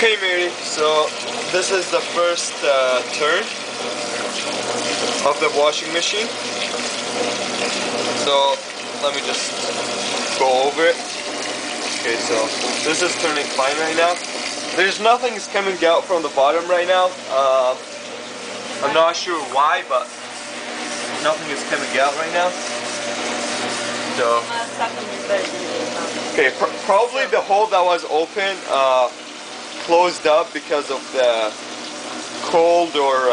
Okay, Mary, so this is the first turn of the washing machine. So let me just go over it. Okay, so this is turning fine right now. There's nothing is coming out from the bottom right now. I'm not sure why, but nothing is coming out right now. So okay, probably the hole that was open closed up because of the cold or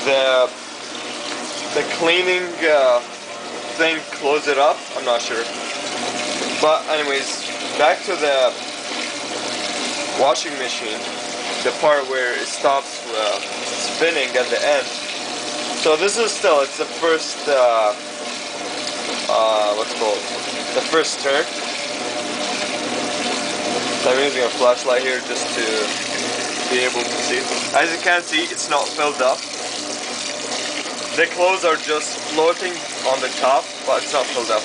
the cleaning thing closed it up. I'm not sure. But anyways, back to the washing machine, the part where it stops spinning at the end. So this is still, it's the first what's it called? The first turn. So I'm using a flashlight here just to be able to see. As you can see, it's not filled up. The clothes are just floating on the top, but it's not filled up.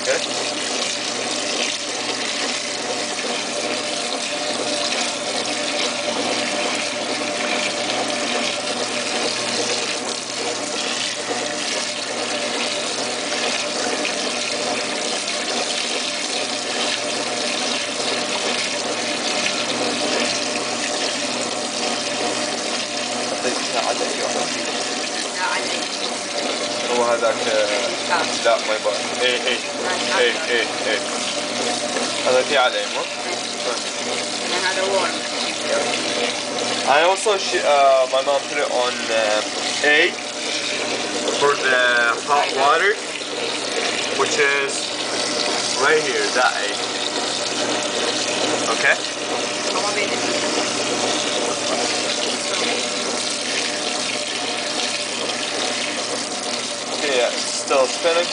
Okay. هو هذاك لا ما يبغى ايه هذا في عليه مو؟ هذا warm. I also my mom put it on A for the hot water, which is right here, that A. Okay? Yeah, it's still spinning.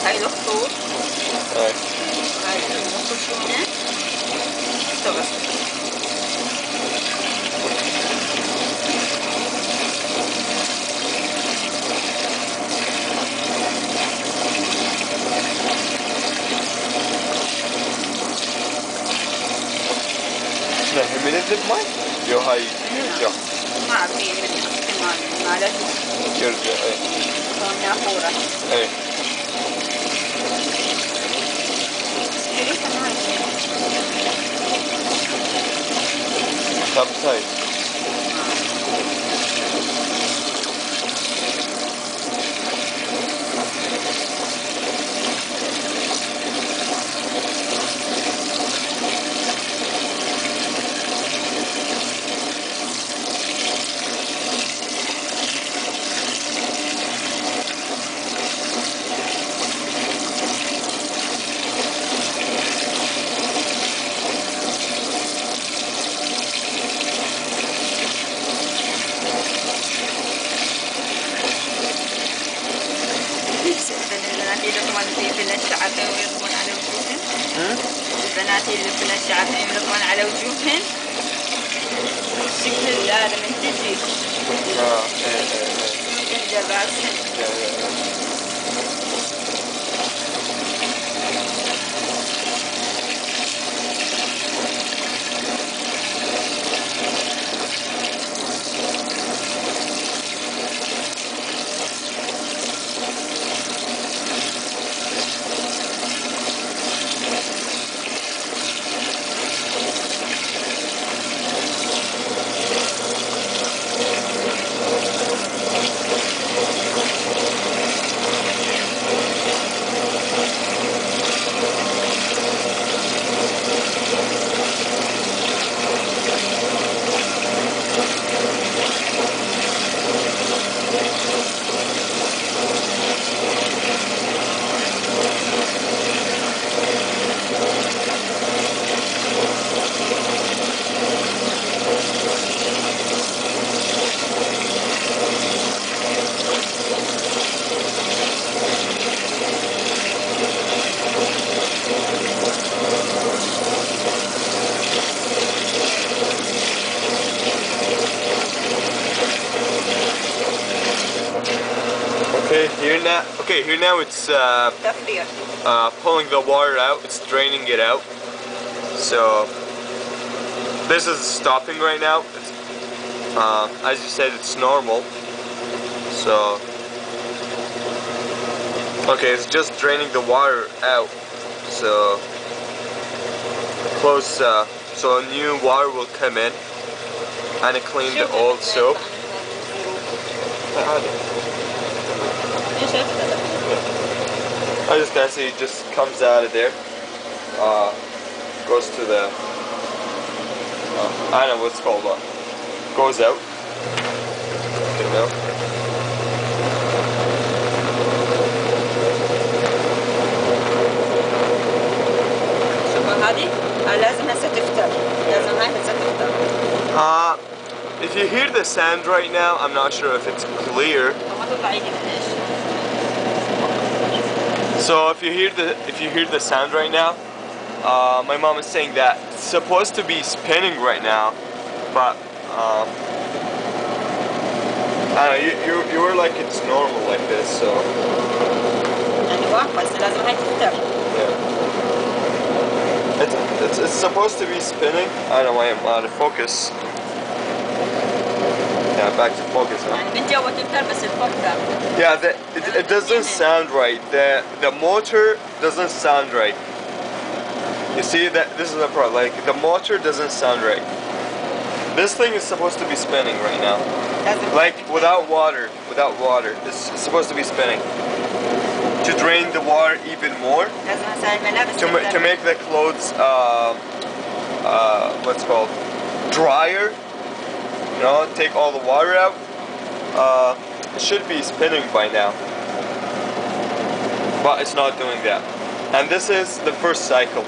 هاي الخطوط هاي الخطوط اشتغل لا هي من الماء جو هاي يرجع ما في احتمال مالته يرجع ايه هون نافورة ايه طب هاي البنات يلقون في الشعر ويلقون على وجوههم. البنات يلقون الشعر ويلقون على وجوههم. شكل هذا من تجي. الجباس. Okay, here now it's تفريغ. pulling the water out. It's draining it out. So this is stopping right now. It's, as you said, it's normal. So okay, it's just draining the water out. So close. So a new water will come in and it clean the old soap. I just can see it just comes out of there. Goes to the I don't know what's called, but goes out. Okay, now. شوفوا هذه لازم هسه تفتر. لازم هاي هسه تفتر. If you hear the sound right now, I'm not sure if it's clear. ما تطلع ايدي من ايش. So if you hear the sound right now, my mom is saying that it's supposed to be spinning right now, but I don't know, you were like it's normal like this, so يعني واقفة بس لازم هاي تفتر. yeah. It's supposed to be spinning. I don't know why I'm out of focus. Yeah, back to focus now. يعني من جوا تفتر بس تفكر. Yeah, it doesn't sound right. The motor doesn't sound right. You see that this is the problem. Like the motor doesn't sound right. This thing is supposed to be spinning right now. Like without water, it's supposed to be spinning. To drain the water even more. لازم هسه الملابس To make the clothes what's called drier. You know, take all the water out. It should be spinning by now, but it's not doing that. And this is the first cycle.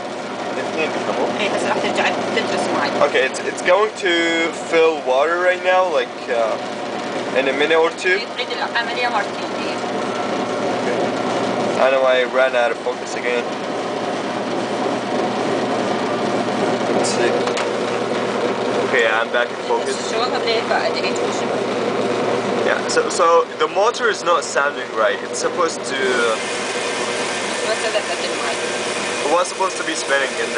اي هسه راح ترجع تدرس معي. Okay, it's going to fill water right now, like in a minute or two. تعيد العملية مرتين. I know I ran out of focus again. Let's see. Okay, I'm back in focus. شوفها بلاي فائدة هيك وشوف. Yeah, so the motor is not sounding right. It's supposed to. It was supposed to be spinning in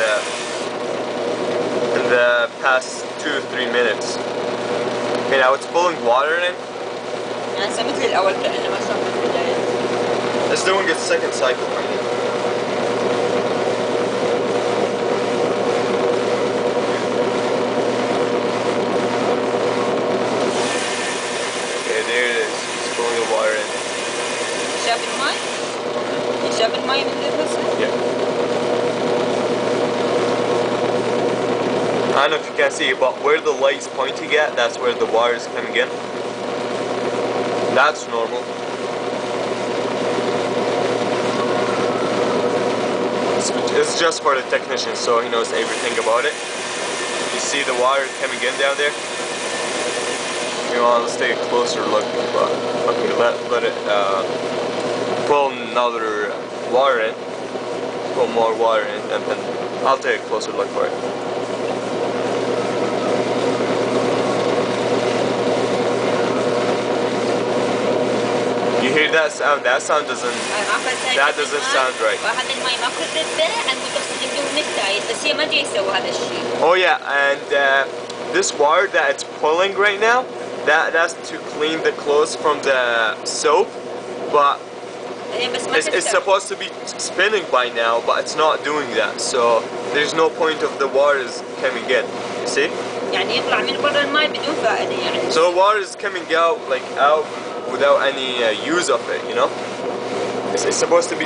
the past 2 or 3 minutes. Okay, now it's pulling water in. يعني هسه مثل الأول كأنه ما شاف البداية. It's doing its second cycle right now. Okay, there it is. It's pulling the water in. شاف الماء؟ شاف الماء من هسه؟ Yeah. I don't know if you can see, but where the light's pointing at, that's where the water is coming in. That's normal. It's just for the technician, so he knows everything about it. You see the water coming in down there? You want to take a closer look, but okay, let it pull another water in, pull more water in, and then I'll take a closer look for it. You hear that sound? That sound doesn't. That doesn't sound right. واحد الماء ما كنت عند متصل بدون نكتايد بس هي ما جاي يسوي هذا الشيء. Oh yeah, and this water that it's pulling right now, that's to clean the clothes from the soap, but it's supposed to be spinning by now, but it's not doing that. So there's no point of the water is coming in. You see? يعني يطلع من برا الماء بدون فائدة يعني. So water is coming out like out without any use of it, you know? It's supposed to be